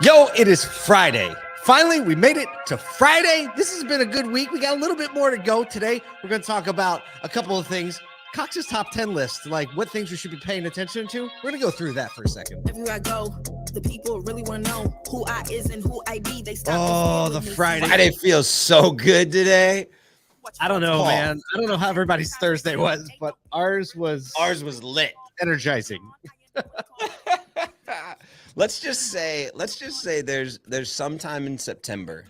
Yo, it is Friday. Finally, we made it to Friday. This has been a good week. We got a little bit more to go today. We're going to talk about a couple of things. Cox's top 10 list, like what things we should be paying attention to. We're going to go through that for a second. Everywhere I go, the people really want to know who I is and who I be. They stop. Oh, the Friday. Friday feels so good today. I don't know, man. I don't know how everybody's Thursday was, but ours was lit. Energizing. Let's just say there's sometime in September.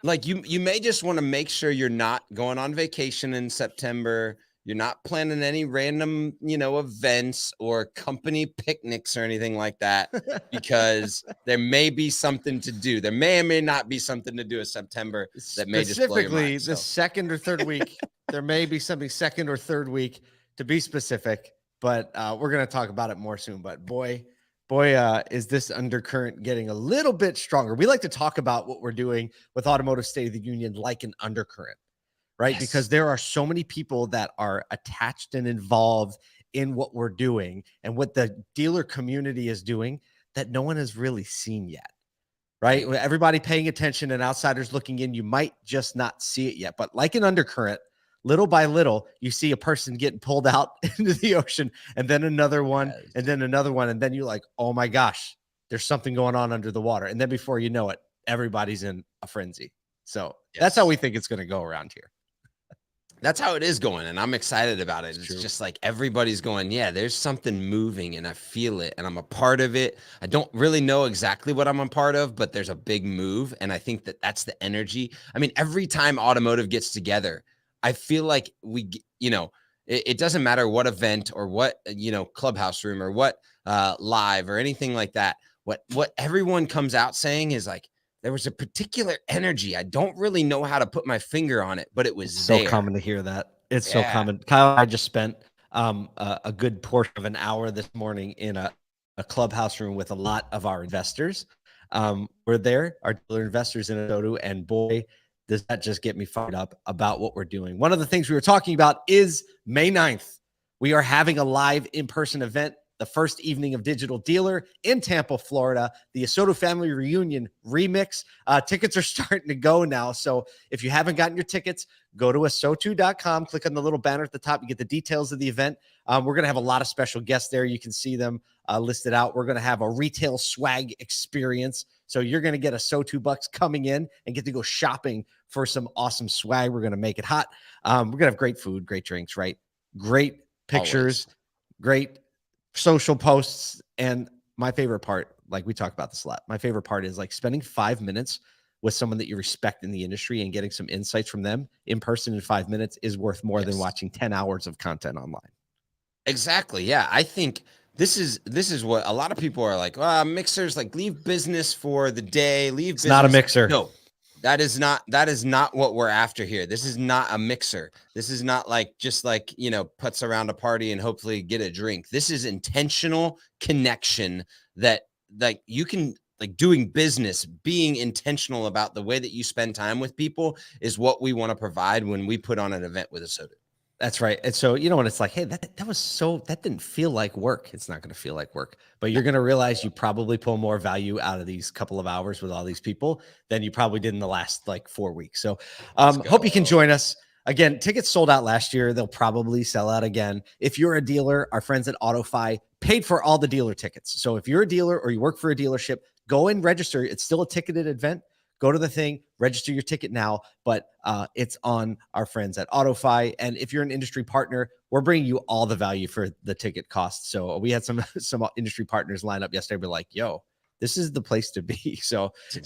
Like you may just want to make sure you're not going on vacation in September. You're not planning any random, events or company picnics or anything like that, because there may be something to do. There may or may not be something to do in September that may just blow your mind. The second or third week. There may be something second or third week, to be specific, but we're going to talk about it more soon. But boy, is this undercurrent getting a little bit stronger. We like to talk about what we're doing with Automotive State of the Union like an undercurrent, right? Yes. Because there are so many people that are attached and involved in what we're doing and what the dealer community is doing that no one has really seen yet, right? Everybody paying attention and outsiders looking in, you might just not see it yet. But like an undercurrent, little by little, you see a person getting pulled out into the ocean, and then another one, and then another one. And then you're like, oh my gosh, there's something going on under the water. And then before you know it, everybody's in a frenzy. So that's how we think it's going to go around here. That's how it is going. And I'm excited about it. It's just like everybody's going, yeah, there's something moving and I feel it and I'm a part of it. I don't really know exactly what I'm a part of, but there's a big move. And I think that that's the energy. I mean, every time automotive gets together, I feel like it doesn't matter what event or what, clubhouse room or what live or anything like that. What everyone comes out saying is like, there was a particular energy. I don't really know how to put my finger on it, but it was so common to hear that. It's so common. Kyle and I just spent a good portion of an hour this morning in a clubhouse room with a lot of our investors. We're there, our dealer investors in ASOTU, and boy, does that just get me fired up about what we're doing. One of the things we were talking about is May 9th. We are having a live in-person event, the first evening of Digital Dealer in Tampa, Florida, the ASOTU Family Reunion Remix. Tickets are starting to go now. So if you haven't gotten your tickets, go to ASOTU.com, click on the little banner at the top. You get the details of the event. We're going to have a lot of special guests there. You can see them listed out. We're going to have a retail swag experience. So you're going to get ASOTU bucks coming in and get to go shopping for some awesome swag. We're going to make it hot. We're going to have great food, great drinks, right? Great pictures, great social posts. And my favorite part, like we talk about this a lot, my favorite part is like spending 5 minutes with someone that you respect in the industry and getting some insights from them in person in 5 minutes is worth more than watching 10 hours of content online. Exactly. Yeah. I think this is what a lot of people are like, mixers, like leave business for the day, It's not a mixer. No, that is not what we're after here. This is not a mixer. This is not like just like, putz around a party and hopefully get a drink. This is intentional connection that like you can like doing business, being intentional about the way that you spend time with people is what we want to provide when we put on an event with ASOTU. That's right. And so, when it's like, hey, that didn't feel like work. It's not going to feel like work, but you're going to realize you probably pull more value out of these couple of hours with all these people than you probably did in the last like 4 weeks. So hope you can join us. Again, tickets sold out last year. They'll probably sell out again. If you're a dealer, our friends at AutoFi paid for all the dealer tickets. So if you're a dealer or you work for a dealership, go and register. It's still a ticketed event. Go to the thing, register your ticket now, but it's on our friends at AutoFi. And if you're an industry partner, we're bringing you all the value for the ticket cost. So we had some industry partners line up yesterday. We're like, yo, this is the place to be. So, exactly,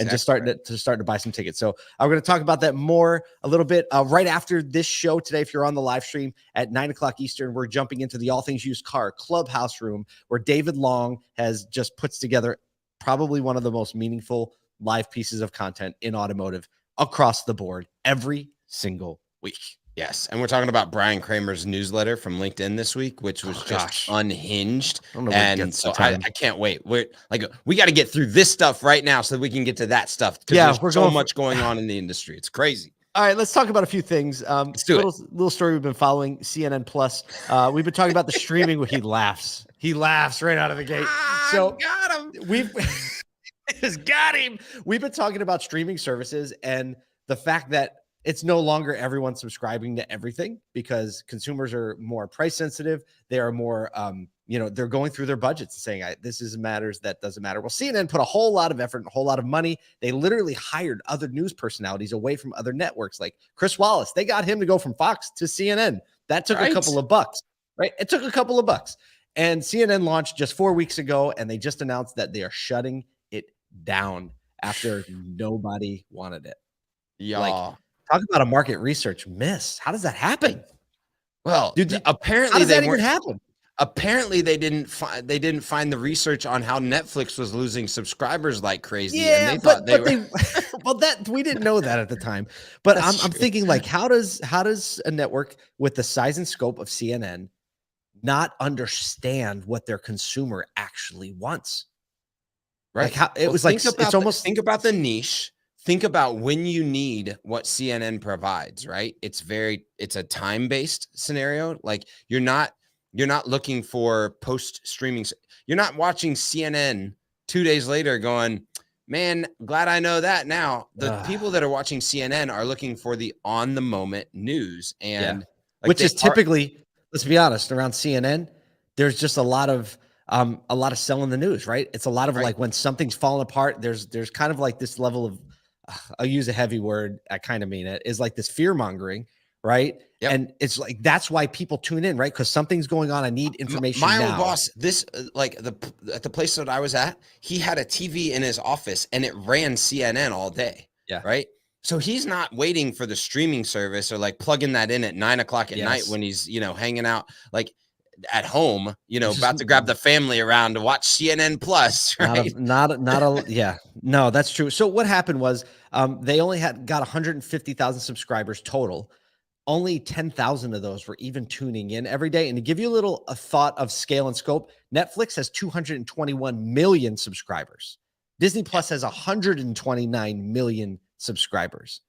and just start to buy some tickets. So we're going to talk about that more a little bit right after this show today. If you're on the live stream at 9 o'clock Eastern, we're jumping into the All Things Used Car Clubhouse room where David Long has just puts together probably one of the most meaningful live pieces of content in automotive across the board every single week. Yes. And we're talking about Brian Kramer's newsletter from LinkedIn this week, which was just unhinged. And so I can't wait. We got to get through this stuff right now so that we can get to that stuff. Because there's so much going on in the industry. It's crazy. All right, let's talk about a few things. Let's do it. Little story we've been following, CNN Plus. We've been talking about the streaming. He laughs. He laughs right out of the gate. So got him. We've just got him. We've been talking about streaming services and the fact that it's no longer everyone subscribing to everything because consumers are more price sensitive. They are more, they're going through their budgets and saying, this is matters, that doesn't matter. Well, CNN put a whole lot of effort and a whole lot of money. They literally hired other news personalities away from other networks like Chris Wallace. They got him to go from Fox to CNN. That took a couple of bucks, right? It took a couple of bucks. And CNN launched just 4 weeks ago, and they just announced that they are shutting it down after nobody wanted it. Yeah. Talk about a market research miss. How does that happen? Well, dude, apparently how does that even happen? Apparently they didn't find the research on how Netflix was losing subscribers like crazy. Yeah, and they thought they were well, that we didn't know that at the time. But I'm thinking like, how does a network with the size and scope of CNN not understand what their consumer actually wants? Right. Like how it was like it's almost think about the niche. Think about when you need what CNN provides, right? It's a time-based scenario. Like you're not looking for post-streaming. You're not watching CNN 2 days later going, man, glad I know that now. The people that are watching CNN are looking for the on-the-moment news. And which is typically, let's be honest, around CNN, there's just a lot of selling the news, right? It's a lot of like when something's falling apart, there's kind of like this level of, I'll use a heavy word, I kind of mean it, is like this fear mongering, right? Yep. And it's like, that's why people tune in, right? Because something's going on. I need information. My old boss, at the place that I was at, he had a TV in his office and it ran CNN all day. Yeah. Right. So he's not waiting for the streaming service or like plugging that in at 9 o'clock at night when he's, hanging out like at home, about to grab the family around to watch CNN Plus. Right. No, that's true. So what happened was they only got 150,000 subscribers total. Only 10,000 of those were even tuning in every day. And to give you a thought of scale and scope, Netflix has 221 million subscribers. Disney Plus has 129 million subscribers,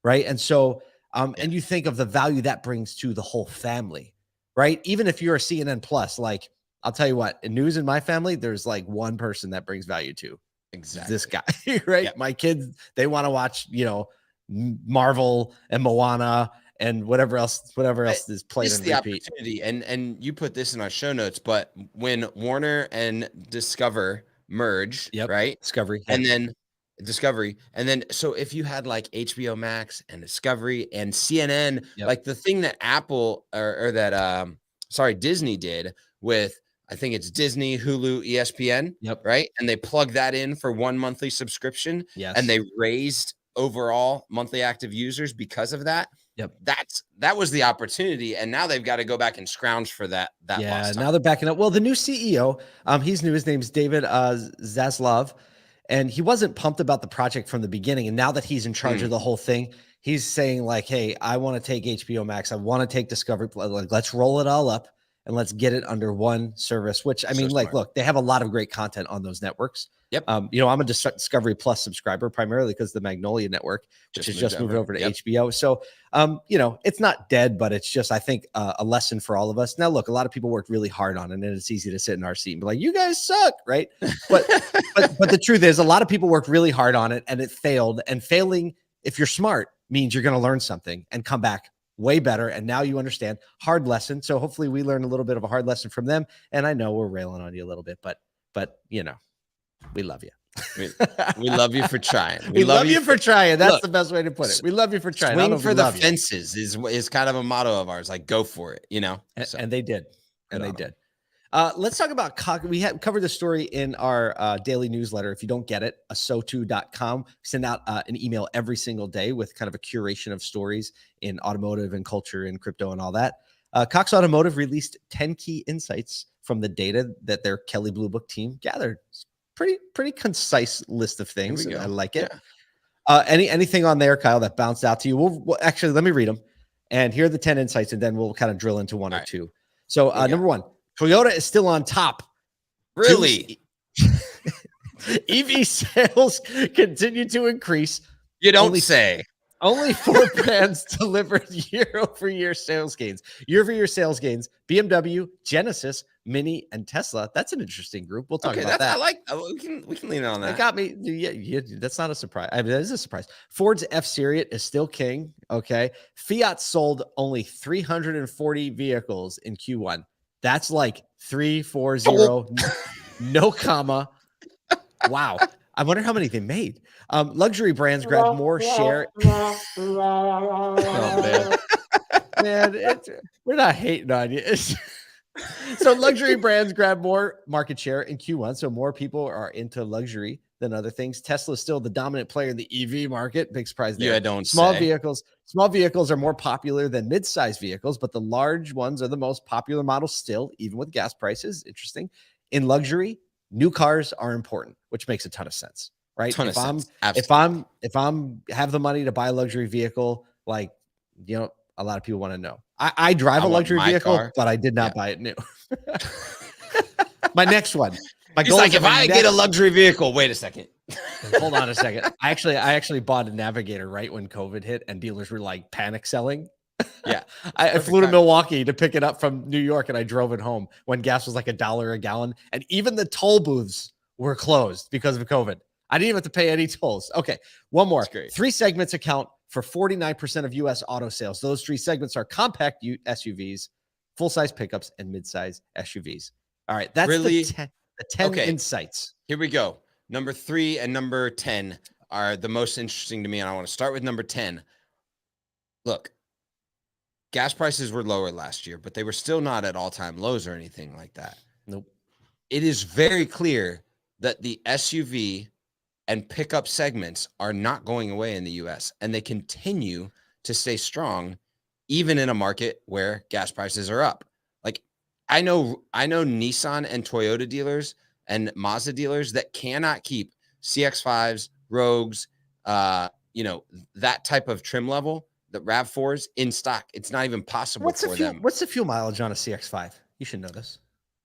right? And so, and you think of the value that brings to the whole family, right? Even if you're a CNN Plus, like I'll tell you what, in news in my family, there's like one person that brings value to. Exactly. This guy, right? Yep. My kids, they want to watch, Marvel and Moana and whatever else is played in repeat. Opportunity, and you put this in our show notes, but when Warner and Discover merge, right? Discovery, and then so if you had like HBO Max and Discovery and CNN, like the thing that Apple or that Disney did with, I think it's Disney, Hulu, ESPN, right? And they plug that in for one monthly subscription, and they raised overall monthly active users because of that. That was the opportunity, and now they've got to go back and scrounge for that. Now they're backing up. Well, the new CEO, he's new. His name's David Zaslav, and he wasn't pumped about the project from the beginning. And now that he's in charge of the whole thing, he's saying like, "Hey, I want to take HBO Max. I want to take Discovery. Like, let's roll it all up and let's get it under one service." Which I mean, look, they have a lot of great content on those networks. I'm a Discovery Plus subscriber primarily because the Magnolia Network, which has just moved over to HBO. So, it's not dead, but it's just, I think, a lesson for all of us. Now, look, a lot of people worked really hard on it, and it's easy to sit in our seat and be like, "You guys suck," right? But the truth is, a lot of people worked really hard on it, and it failed. And failing, if you're smart, means you're going to learn something and come back way better. And now you understand. Hard lesson. So hopefully we learn a little bit of a hard lesson from them. And I know we're railing on you a little bit, but we love you. We love you for trying. We love you for trying. That's the best way to put it. We love you for trying. Swing for the fences is kind of a motto of ours. Like, go for it, And they did. And they did. Let's talk about Cox. We covered the story in our daily newsletter. If you don't get it, ASOTU.com. We send out an email every single day with kind of a curation of stories in automotive and culture and crypto and all that. Cox Automotive released 10 key insights from the data that their Kelley Blue Book team gathered. pretty concise list of things. Here we go. I like it. Yeah. Anything on there, Kyle, that bounced out to you? Well, actually, let me read them. And here are the 10 insights, and then we'll kind of drill into one or two. So number one, Toyota is still on top. Really? EV sales continue to increase. You don't say. Only 4 brands delivered year-over-year sales gains. Year-over-year sales gains: BMW, Genesis, Mini, and Tesla. That's an interesting group. We'll talk about that. I like. We can lean on that. It got me. Yeah, that's not a surprise. I mean, that is a surprise. Ford's F-Series is still king. Okay. Fiat sold only 340 vehicles in Q1. That's like 340, no comma. Wow. I wonder how many they made. Luxury brands grabbed more share. Oh, man, we're not hating on you. So luxury brands grab more market share in Q1. So more people are into luxury than other things. Tesla is still the dominant player in the EV market. Big surprise there. Yeah, don't Small say. vehicles are more popular than mid-size vehicles, but the large ones are the most popular models still, even with gas prices. Interesting. In luxury, new cars are important, which makes a ton of sense, right? If I'm have the money to buy a luxury vehicle, like, you know, a lot of people want to know. I drive a luxury vehicle, but I did not buy it new. My next one. He's like, if I get a luxury vehicle, wait a second. Hold on a second. I actually bought a Navigator right when COVID hit and dealers were like panic selling. Yeah. I flew to Milwaukee to pick it up from New York and I drove it home when gas was like $1 a gallon. And even the toll booths were closed because of COVID. I didn't even have to pay any tolls. Okay. One more. 3 segments account for 49% of U.S. auto sales. Those 3 segments are compact SUVs, full-size pickups, and mid-size SUVs. All right. That's really the 10 insights. Here we go. Number 3 and number 10 are the most interesting to me. And I want to start with number 10. Look, gas prices were lower last year, but they were still not at all-time lows or anything like that. Nope. It is very clear that the SUV and pickup segments are not going away in the US, and they continue to stay strong even in a market where gas prices are up. Like I know Nissan and Toyota dealers and Mazda dealers that cannot keep CX-5s, Rogues, that type of trim level, the RAV4s in stock. It's not even possible for them. What's the fuel mileage on a CX-5? You should know this.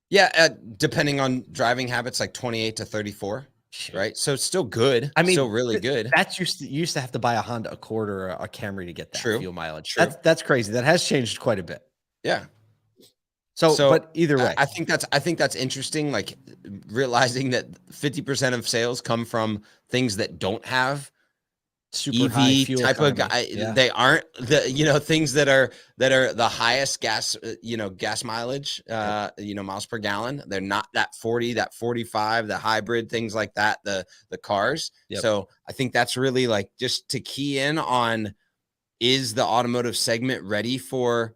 Yeah, depending on driving habits, like 28 to 34. Right, so it's still good. I mean, still really good. That's you used to have to buy a Honda Accord or a Camry to get that fuel mileage. True. That's crazy. That has changed quite a bit. Yeah. So but either way, I think that's interesting. Like realizing that 50% of sales come from things that don't have super EV high fuel type economy. of guy. Yeah. They aren't the things that are the highest gas gas mileage miles per gallon. They're not that 40, that 45, the hybrid things like that, the cars. Yep. So I think that's really like just to key in on, is the automotive segment ready for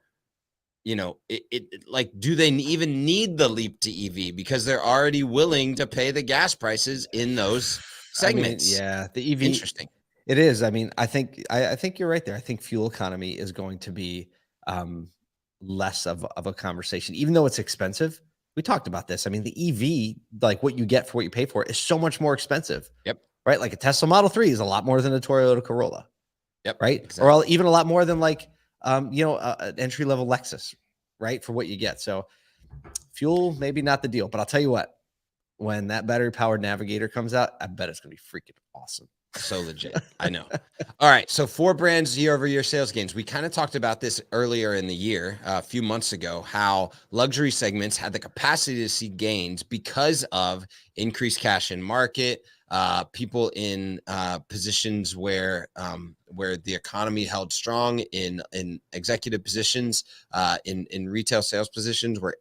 like, do they even need the leap to EV because they're already willing to pay the gas prices in those segments? I mean, the EV, interesting. It is. I mean, I think you're right there. I think fuel economy is going to be less of a conversation, even though it's expensive. We talked about this. I mean, the EV, like what you get for what you pay for, is so much more expensive. Yep. Right. Like a Tesla Model 3 is a lot more than a Toyota Corolla. Yep. Right. Exactly. Or even a lot more than like an entry level Lexus. Right. For what you get. So fuel, maybe not the deal. But I'll tell you what, when that battery powered Navigator comes out, I bet it's going to be freaking awesome. So legit. I know. All right. So 4 brands year-over-year sales gains. We kind of talked about this earlier in the year, a few months ago, how luxury segments had the capacity to see gains because of increased cash in market, people in positions where the economy held strong, in executive positions, in retail sales positions where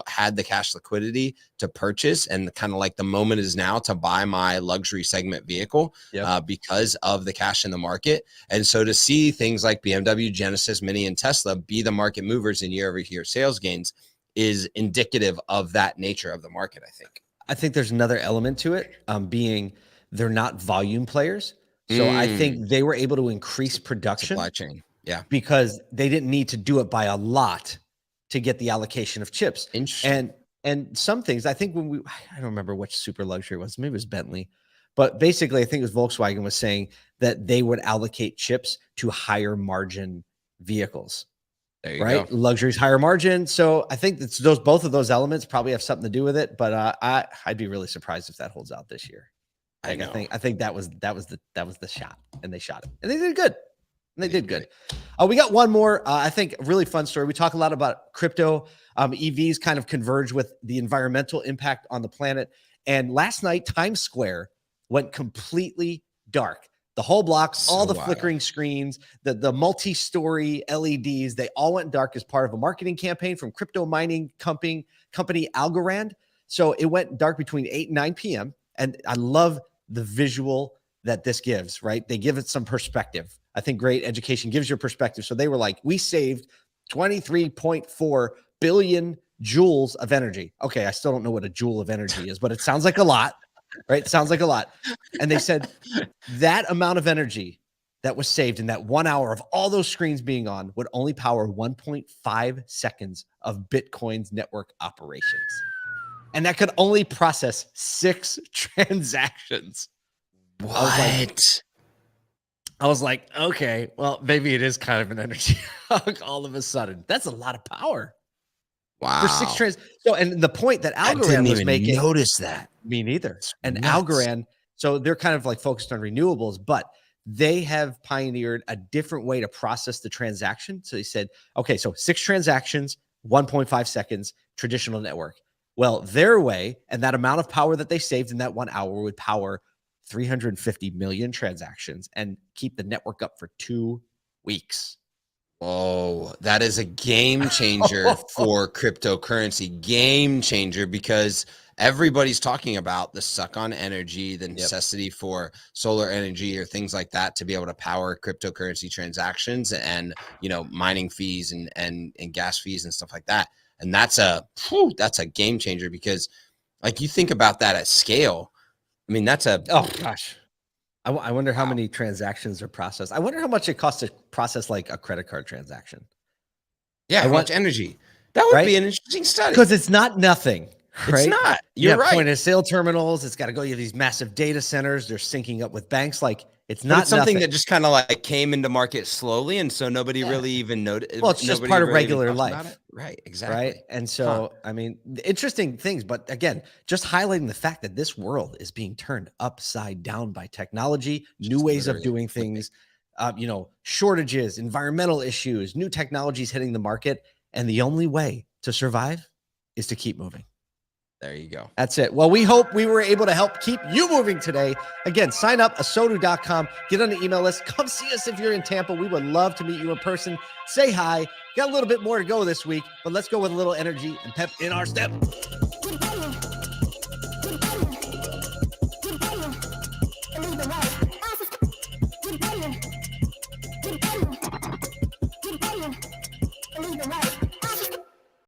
had the cash liquidity to purchase, and kind of like the moment is now to buy my luxury segment vehicle. Yep. Because of the cash in the market. And so to see things like BMW, Genesis, Mini, and Tesla be the market movers in year-over-year sales gains is indicative of that nature of the market, I think. I think there's another element to it, being they're not volume players. So I think they were able to increase production. Supply chain. Yeah. Because they didn't need to do it by a lot to get the allocation of chips. Interesting. And And some things, I think I don't remember which super luxury it was, maybe it was Bentley, but basically I think it was Volkswagen was saying that they would allocate chips to higher margin vehicles. There you right? go. Luxury's higher margin. So I think that's both of those elements probably have something to do with it. But I'd be really surprised if that holds out this year. I know. I think that was the shot, and they shot it, and they did good. And they did good. We got one more, I think, really fun story. We talk a lot about crypto. EVs kind of converge with the environmental impact on the planet. And last night, Times Square went completely dark. The whole block, all the flickering screens, the multi-story LEDs, they all went dark as part of a marketing campaign from crypto mining company Algorand. So it went dark between 8 and 9 p.m. And I love the visual that this gives, right? They give it some perspective. I think great education gives you a perspective. So they were like, we saved 23.4 billion joules of energy. Okay, I still don't know what a joule of energy is, but it sounds like a lot. Right? It sounds like a lot. And they said that amount of energy that was saved in that 1 hour of all those screens being on would only power 1.5 seconds of Bitcoin's network operations. And that could only process 6 transactions. What? I was like, okay, well, maybe it is kind of an energy hog all of a sudden. That's a lot of power. Wow. For 6 trans. So, and the point that Algorand didn't was even making. Notice that. Me neither. It's and nuts. Algorand, so they're kind of like focused on renewables, but they have pioneered a different way to process the transaction. So they said, okay, so 6 transactions, 1.5 seconds, traditional network. Well, their way, and that amount of power that they saved in that 1 hour would power 350 million transactions and keep the network up for 2 weeks. Oh, that is a game changer for cryptocurrency. Game changer, because everybody's talking about the suck on energy, the necessity for solar energy or things like that to be able to power cryptocurrency transactions and, you know, mining fees and gas fees and stuff like that. And that's a game changer, because like you think about that at scale. I mean, that's oh gosh. I wonder how many transactions are processed. I wonder how much it costs to process like a credit card transaction. Yeah, how much energy? That would be an interesting study. Because it's not nothing. Right? It's not. You're right. Point of sale terminals. It's got to go to these massive data centers. They're syncing up with banks. Like it's not something that just kind of like came into market slowly, and so nobody really even noticed. Well, it's just part of regular life, right? Exactly. Right, and so I mean, interesting things. But again, just highlighting the fact that this world is being turned upside down by technology, new ways of doing things. You know, shortages, environmental issues, new technologies hitting the market, and the only way to survive is to keep moving. There you go. That's it. Well, we hope we were able to help keep you moving today. Again, sign up, ASOTU.com. Get on the email list. Come see us if you're in Tampa. We would love to meet you in person. Say hi. Got a little bit more to go this week, but let's go with a little energy and pep in our step. Get